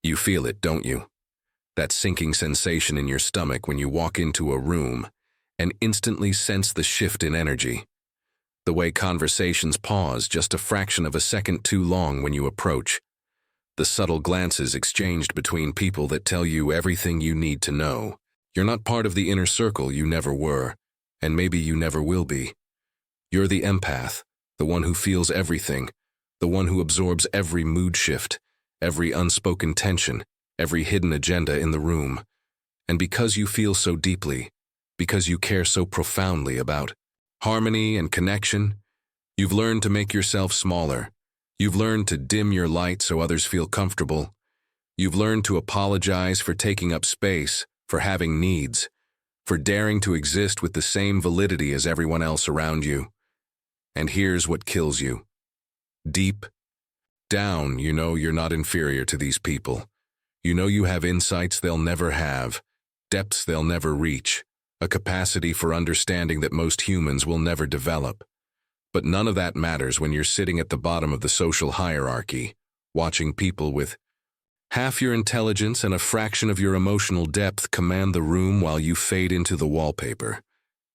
You feel it, don't you? That sinking sensation in your stomach when you walk into a room and instantly sense the shift in energy. The way conversations pause just a fraction of a second too long when you approach. The subtle glances exchanged between people that tell you everything you need to know. You're not part of the inner circle you never were, and maybe you never will be. You're the empath, the one who feels everything, the one who absorbs every mood shift, every unspoken tension, every hidden agenda in the room. And because you feel so deeply, because you care so profoundly about harmony and connection, you've learned to make yourself smaller. You've learned to dim your light so others feel comfortable. You've learned to apologize for taking up space, for having needs, for daring to exist with the same validity as everyone else around you. And here's what kills you. Deep down, you know you're not inferior to these people. You know you have insights they'll never have, depths they'll never reach, a capacity for understanding that most humans will never develop. But none of that matters when you're sitting at the bottom of the social hierarchy, watching people with half your intelligence and a fraction of your emotional depth command the room while you fade into the wallpaper.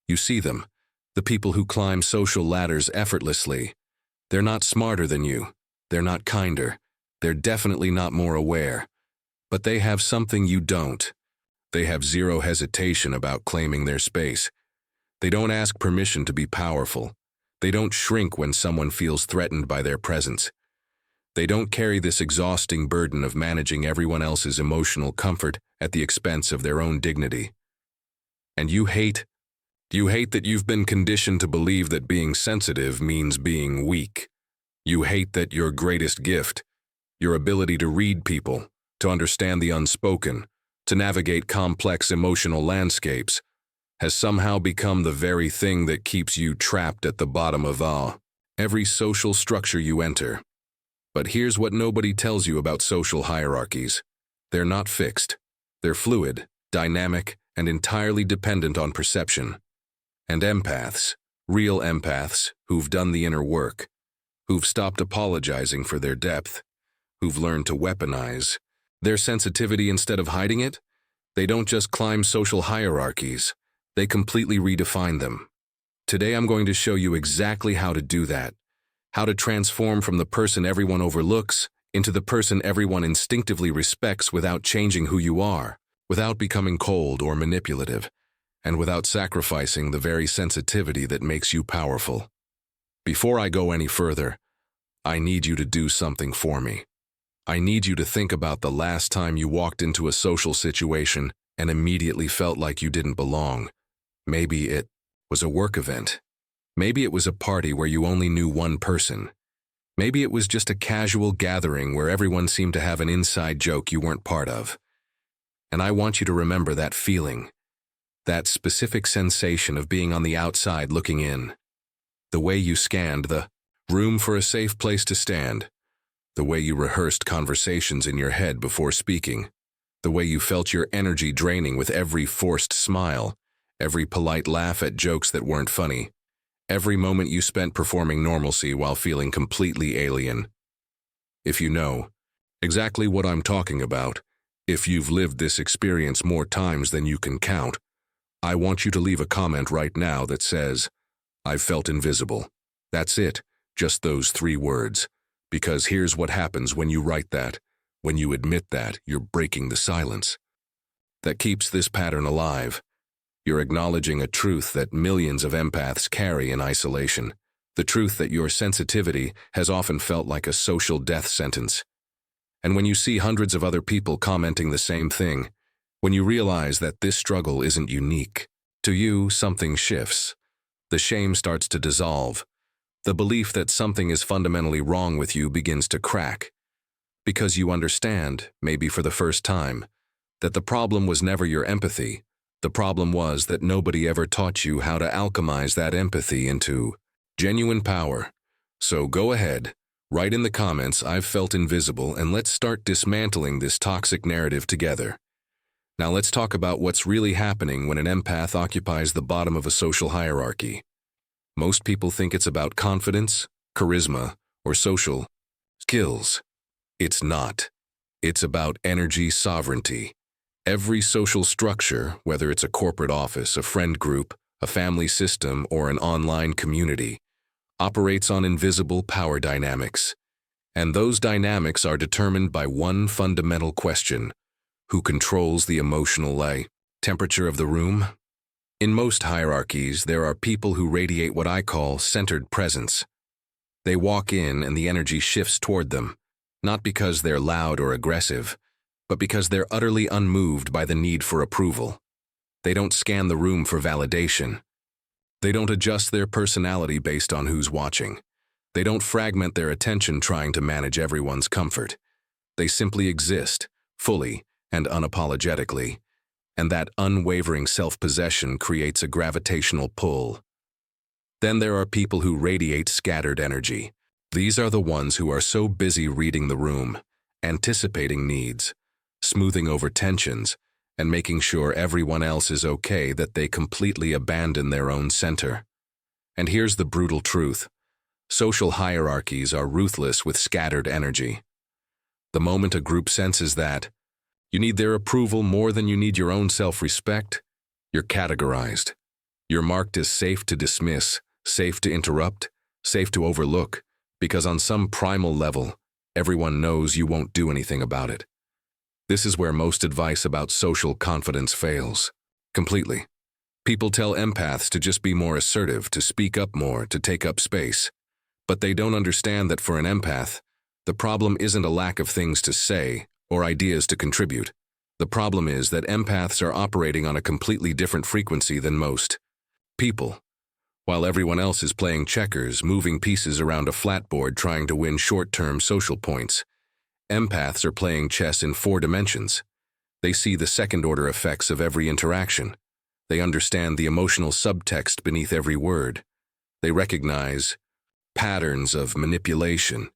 You see them, the people who climb social ladders effortlessly. They're not smarter than you. They're not kinder. They're definitely not more aware. But they have something you don't. They have zero hesitation about claiming their space. They don't ask permission to be powerful. They don't shrink when someone feels threatened by their presence. They don't carry this exhausting burden of managing everyone else's emotional comfort at the expense of their own dignity. And you hate that you've been conditioned to believe that being sensitive means being weak. You hate that your greatest gift, your ability to read people, to understand the unspoken, to navigate complex emotional landscapes, has somehow become the very thing that keeps you trapped at the bottom of every social structure you enter. But here's what nobody tells you about social hierarchies. They're not fixed. They're fluid, dynamic, and entirely dependent on perception. And empaths, real empaths, who've done the inner work, who've stopped apologizing for their depth, who've learned to weaponize their sensitivity instead of hiding it, they don't just climb social hierarchies, they completely redefine them. Today I'm going to show you exactly how to do that, how to transform from the person everyone overlooks into the person everyone instinctively respects without changing who you are, without becoming cold or manipulative, and without sacrificing the very sensitivity that makes you powerful. Before I go any further, I need you to do something for me. I need you to think about the last time you walked into a social situation and immediately felt like you didn't belong. Maybe it was a work event. Maybe it was a party where you only knew one person. Maybe it was just a casual gathering where everyone seemed to have an inside joke you weren't part of. And I want you to remember that feeling, that specific sensation of being on the outside looking in. The way you scanned the room for a safe place to stand. The way you rehearsed conversations in your head before speaking. The way you felt your energy draining with every forced smile, every polite laugh at jokes that weren't funny, every moment you spent performing normalcy while feeling completely alien. If you know exactly what I'm talking about, if you've lived this experience more times than you can count, I want you to leave a comment right now that says, "I've felt invisible." That's it, just those 3 words. Because here's what happens when you write that. When you admit that, you're breaking the silence that keeps this pattern alive. You're acknowledging a truth that millions of empaths carry in isolation, the truth that your sensitivity has often felt like a social death sentence. And when you see hundreds of other people commenting the same thing, when you realize that this struggle isn't unique, to you, something shifts. The shame starts to dissolve. The belief that something is fundamentally wrong with you begins to crack. Because you understand, maybe for the first time, that the problem was never your empathy. The problem was that nobody ever taught you how to alchemize that empathy into genuine power. So go ahead, write in the comments, "I've felt invisible," and let's start dismantling this toxic narrative together. Now let's talk about what's really happening when an empath occupies the bottom of a social hierarchy. Most people think it's about confidence, charisma, or social skills. It's not. It's about energy sovereignty. Every social structure, whether it's a corporate office, a friend group, a family system, or an online community, operates on invisible power dynamics. And those dynamics are determined by one fundamental question: who controls the emotional temperature of the room? In most hierarchies, there are people who radiate what I call centered presence. They walk in and the energy shifts toward them, not because they're loud or aggressive, but because they're utterly unmoved by the need for approval. They don't scan the room for validation. They don't adjust their personality based on who's watching. They don't fragment their attention trying to manage everyone's comfort. They simply exist, fully and unapologetically, and that unwavering self-possession creates a gravitational pull. Then there are people who radiate scattered energy. These are the ones who are so busy reading the room, anticipating needs, smoothing over tensions, and making sure everyone else is okay that they completely abandon their own center. And here's the brutal truth. Social hierarchies are ruthless with scattered energy. The moment a group senses that you need their approval more than you need your own self-respect, you're categorized. You're marked as safe to dismiss, safe to interrupt, safe to overlook, because on some primal level, everyone knows you won't do anything about it. This is where most advice about social confidence fails. Completely. People tell empaths to just be more assertive, to speak up more, to take up space. But they don't understand that for an empath, the problem isn't a lack of things to say or ideas to contribute. The problem is that empaths are operating on a completely different frequency than most people. While everyone else is playing checkers, moving pieces around a flat board trying to win short-term social points, empaths are playing chess in 4 dimensions. They see the second-order effects of every interaction. They understand the emotional subtext beneath every word. They recognize patterns of manipulation,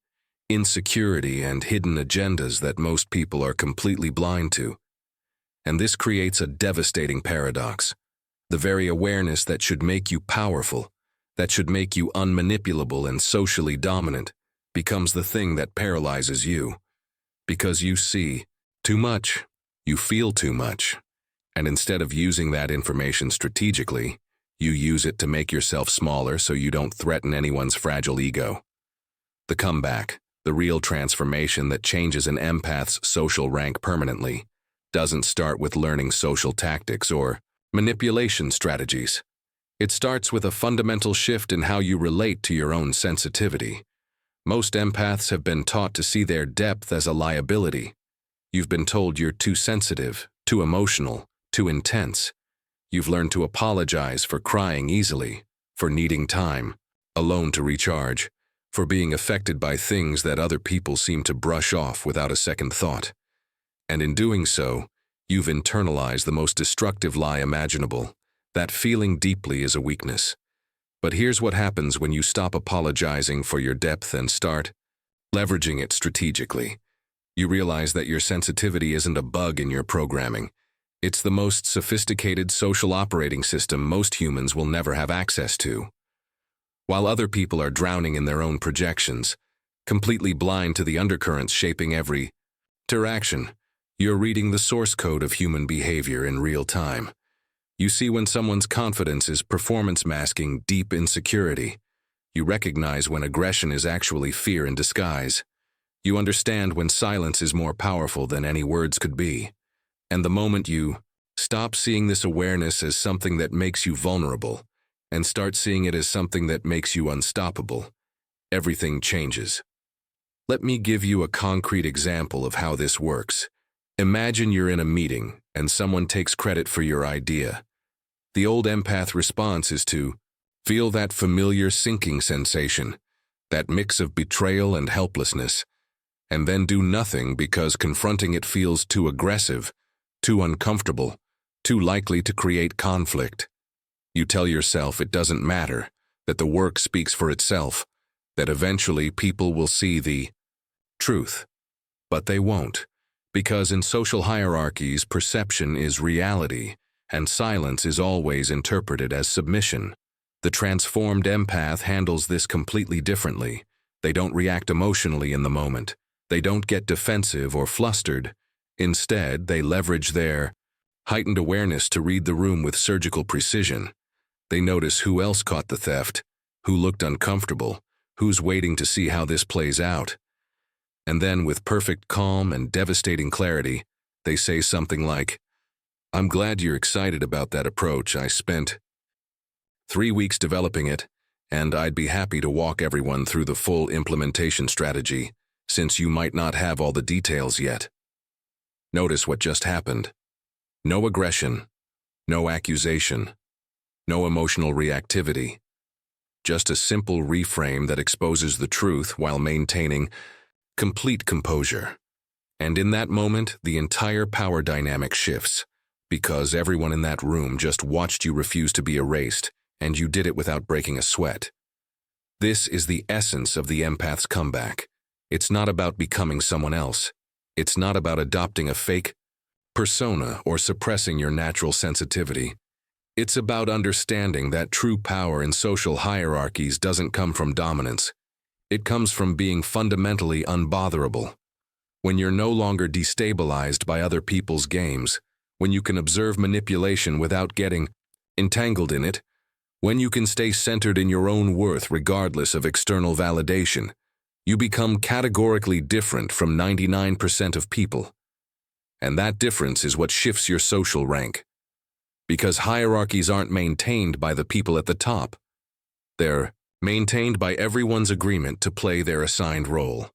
insecurity, and hidden agendas that most people are completely blind to. And this creates a devastating paradox. The very awareness that should make you powerful, that should make you unmanipulable and socially dominant, becomes the thing that paralyzes you. Because you see too much, you feel too much, and instead of using that information strategically, you use it to make yourself smaller so you don't threaten anyone's fragile ego. The comeback, the real transformation that changes an empath's social rank permanently, doesn't start with learning social tactics or manipulation strategies. It starts with a fundamental shift in how you relate to your own sensitivity. Most empaths have been taught to see their depth as a liability. You've been told you're too sensitive, too emotional, too intense. You've learned to apologize for crying easily, for needing time alone to recharge, for being affected by things that other people seem to brush off without a second thought. And in doing so, you've internalized the most destructive lie imaginable, that feeling deeply is a weakness. But here's what happens when you stop apologizing for your depth and start leveraging it strategically. You realize that your sensitivity isn't a bug in your programming. It's the most sophisticated social operating system most humans will never have access to. While other people are drowning in their own projections, completely blind to the undercurrents shaping every interaction, you're reading the source code of human behavior in real time. You see when someone's confidence is performance masking deep insecurity. You recognize when aggression is actually fear in disguise. You understand when silence is more powerful than any words could be. And the moment you stop seeing this awareness as something that makes you vulnerable and start seeing it as something that makes you unstoppable, everything changes. Let me give you a concrete example of how this works. Imagine you're in a meeting and someone takes credit for your idea. The old empath response is to feel that familiar sinking sensation, that mix of betrayal and helplessness, and then do nothing because confronting it feels too aggressive, too uncomfortable, too likely to create conflict. You tell yourself it doesn't matter, that the work speaks for itself, that eventually people will see the truth. But they won't. Because in social hierarchies, perception is reality, and silence is always interpreted as submission. The transformed empath handles this completely differently. They don't react emotionally in the moment. They don't get defensive or flustered. Instead, they leverage their heightened awareness to read the room with surgical precision. They notice who else caught the theft, who looked uncomfortable, who's waiting to see how this plays out. And then, with perfect calm and devastating clarity, they say something like, "I'm glad you're excited about that approach. I spent 3 weeks developing it, and I'd be happy to walk everyone through the full implementation strategy, since you might not have all the details yet." Notice what just happened. No aggression, no accusation, no emotional reactivity. Just a simple reframe that exposes the truth while maintaining complete composure. And in that moment, the entire power dynamic shifts, because everyone in that room just watched you refuse to be erased, and you did it without breaking a sweat. This is the essence of the empath's comeback. It's not about becoming someone else. It's not about adopting a fake persona or suppressing your natural sensitivity. It's about understanding that true power in social hierarchies doesn't come from dominance. It comes from being fundamentally unbotherable. When you're no longer destabilized by other people's games, when you can observe manipulation without getting entangled in it, when you can stay centered in your own worth regardless of external validation, you become categorically different from 99% of people. And that difference is what shifts your social rank. Because hierarchies aren't maintained by the people at the top. They're maintained by everyone's agreement to play their assigned role.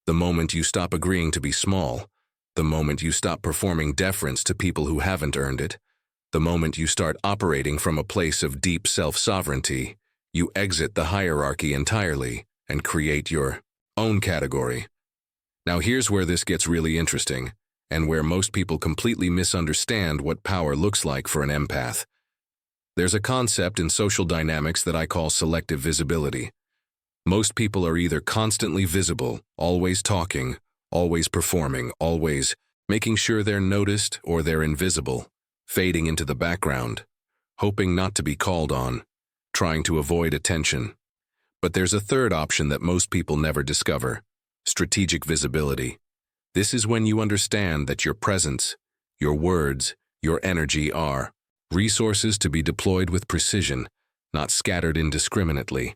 The moment you stop agreeing to be small, the moment you stop performing deference to people who haven't earned it, the moment you start operating from a place of deep self-sovereignty, you exit the hierarchy entirely and create your own category. Now here's where this gets really interesting, and where most people completely misunderstand what power looks like for an empath. There's a concept in social dynamics that I call selective visibility. Most people are either constantly visible, always talking, always performing, always making sure they're noticed, or they're invisible, fading into the background, hoping not to be called on, trying to avoid attention. But there's a third option that most people never discover: strategic visibility. This is when you understand that your presence, your words, your energy are resources to be deployed with precision, not scattered indiscriminately.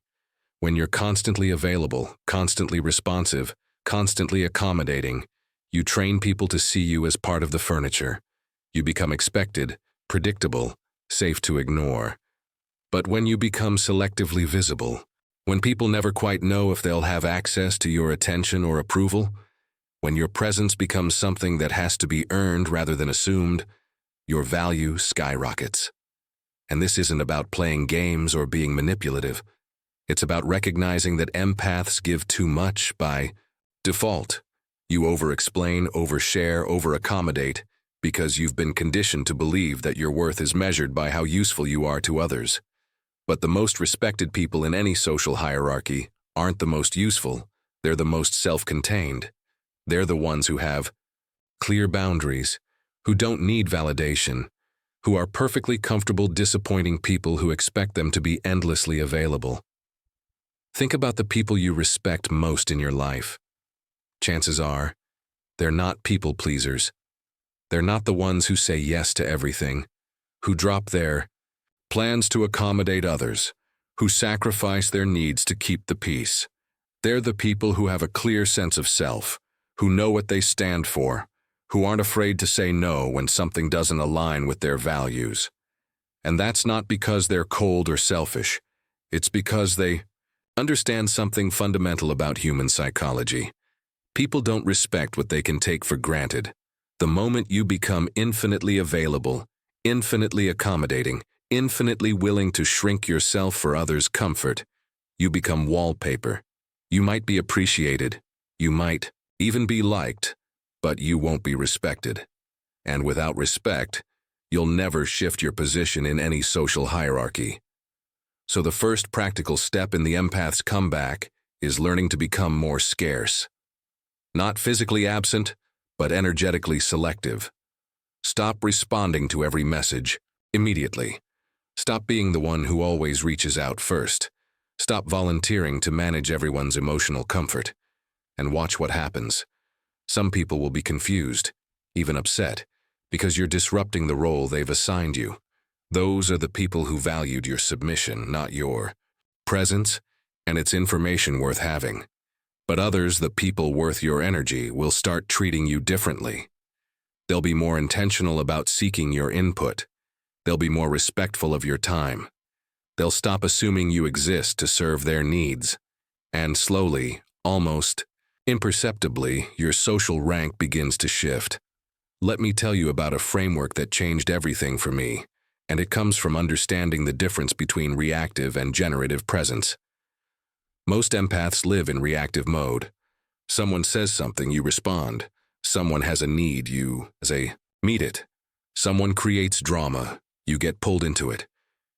When you're constantly available, constantly responsive, constantly accommodating, you train people to see you as part of the furniture. You become expected, predictable, safe to ignore. But when you become selectively visible, when people never quite know if they'll have access to your attention or approval, when your presence becomes something that has to be earned rather than assumed, your value skyrockets. And this isn't about playing games or being manipulative. It's about recognizing that empaths give too much by default. You over-explain, overshare, over-accommodate, because you've been conditioned to believe that your worth is measured by how useful you are to others. But the most respected people in any social hierarchy aren't the most useful, they're the most self-contained. They're the ones who have clear boundaries, who don't need validation, who are perfectly comfortable disappointing people who expect them to be endlessly available. Think about the people you respect most in your life. Chances are, they're not people pleasers. They're not the ones who say yes to everything, who drop their plans to accommodate others, who sacrifice their needs to keep the peace. They're the people who have a clear sense of self, who know what they stand for, who aren't afraid to say no when something doesn't align with their values. And that's not because they're cold or selfish. It's because they understand something fundamental about human psychology. People don't respect what they can take for granted. The moment you become infinitely available, infinitely accommodating, infinitely willing to shrink yourself for others' comfort, you become wallpaper. You might be appreciated, you might even be liked, but you won't be respected. And without respect, you'll never shift your position in any social hierarchy. So the first practical step in the empath's comeback is learning to become more scarce. Not physically absent, but energetically selective. Stop responding to every message immediately. Stop being the one who always reaches out first. Stop volunteering to manage everyone's emotional comfort. And watch what happens. Some people will be confused, even upset, because you're disrupting the role they've assigned you. Those are the people who valued your submission, not your presence, and it's information worth having. But others, the people worth your energy, will start treating you differently. They'll be more intentional about seeking your input. They'll be more respectful of your time. They'll stop assuming you exist to serve their needs. And slowly, almost imperceptibly, your social rank begins to shift. Let me tell you about a framework that changed everything for me, and it comes from understanding the difference between reactive and generative presence. Most empaths live in reactive mode. Someone says something, you respond. Someone has a need, you meet it. Someone creates drama, you get pulled into it.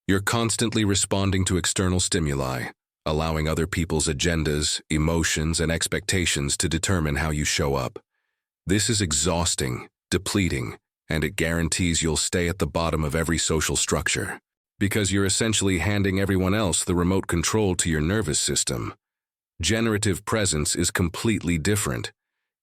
You're constantly responding to external stimuli, allowing other people's agendas, emotions, and expectations to determine how you show up. This is exhausting, depleting, and it guarantees you'll stay at the bottom of every social structure, because you're essentially handing everyone else the remote control to your nervous system. Generative presence is completely different.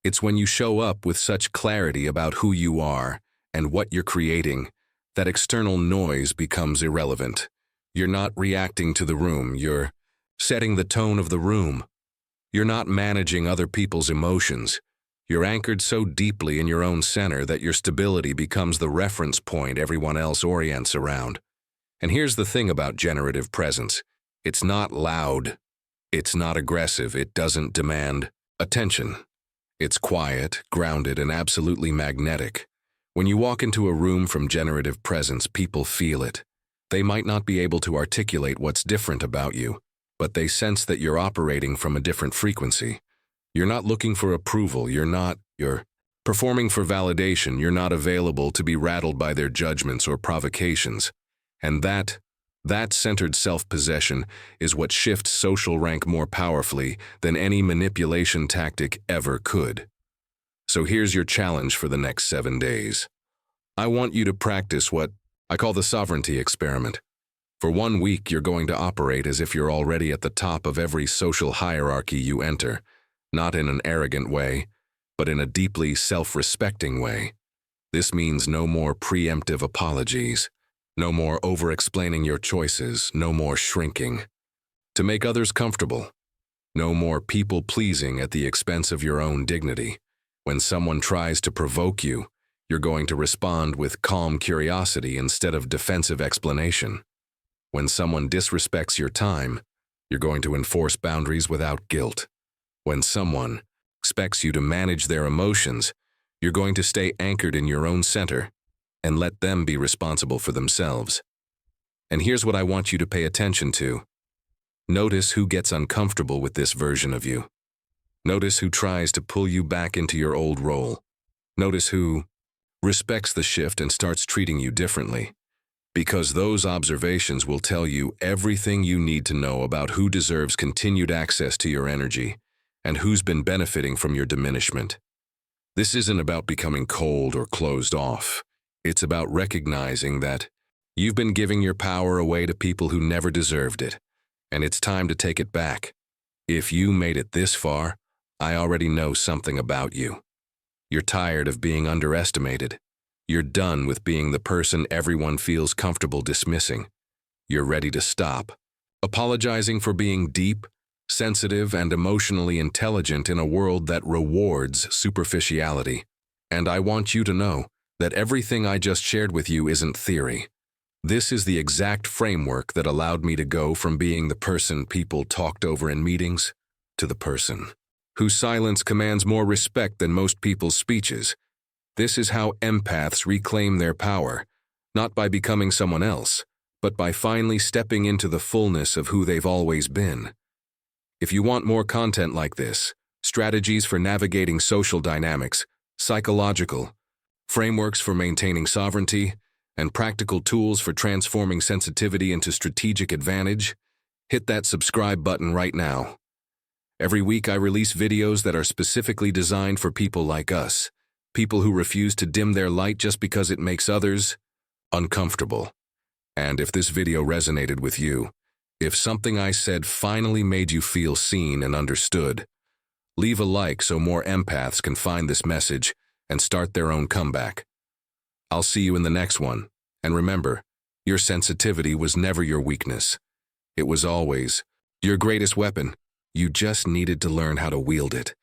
It's when you show up with such clarity about who you are and what you're creating that external noise becomes irrelevant. You're not reacting to the room, you're setting the tone of the room. You're not managing other people's emotions. You're anchored so deeply in your own center that your stability becomes the reference point everyone else orients around. And here's the thing about generative presence. It's not loud. It's not aggressive. It doesn't demand attention. It's quiet, grounded, and absolutely magnetic. When you walk into a room from generative presence, people feel it. They might not be able to articulate what's different about you, but they sense that you're operating from a different frequency. You're not looking for approval. You're performing for validation. You're not available to be rattled by their judgments or provocations. And that centered self-possession is what shifts social rank more powerfully than any manipulation tactic ever could. So here's your challenge for the next 7 days. I want you to practice what I call the sovereignty experiment. For 1 week, you're going to operate as if you're already at the top of every social hierarchy you enter, not in an arrogant way, but in a deeply self-respecting way. This means no more preemptive apologies, no more over-explaining your choices, no more shrinking to make others comfortable, no more people-pleasing at the expense of your own dignity. When someone tries to provoke you, you're going to respond with calm curiosity instead of defensive explanation. When someone disrespects your time, you're going to enforce boundaries without guilt. When someone expects you to manage their emotions, you're going to stay anchored in your own center and let them be responsible for themselves. And here's what I want you to pay attention to. Notice who gets uncomfortable with this version of you. Notice who tries to pull you back into your old role. Notice who respects the shift and starts treating you differently. Because those observations will tell you everything you need to know about who deserves continued access to your energy and who's been benefiting from your diminishment. This isn't about becoming cold or closed off. It's about recognizing that you've been giving your power away to people who never deserved it, and it's time to take it back. If you made it this far, I already know something about you. You're tired of being underestimated. You're done with being the person everyone feels comfortable dismissing. You're ready to stop apologizing for being deep, sensitive, and emotionally intelligent in a world that rewards superficiality. And I want you to know that everything I just shared with you isn't theory. This is the exact framework that allowed me to go from being the person people talked over in meetings to the person whose silence commands more respect than most people's speeches. This is how empaths reclaim their power, not by becoming someone else, but by finally stepping into the fullness of who they've always been. If you want more content like this, strategies for navigating social dynamics, psychological frameworks for maintaining sovereignty, and practical tools for transforming sensitivity into strategic advantage, hit that subscribe button right now. Every week I release videos that are specifically designed for people like us, people who refuse to dim their light just because it makes others uncomfortable. And if this video resonated with you, if something I said finally made you feel seen and understood, Leave a like so more empaths can find this message and start their own comeback. I'll see you in the next one, and remember, your sensitivity was never your weakness. It was always your greatest weapon. You just needed to learn how to wield it.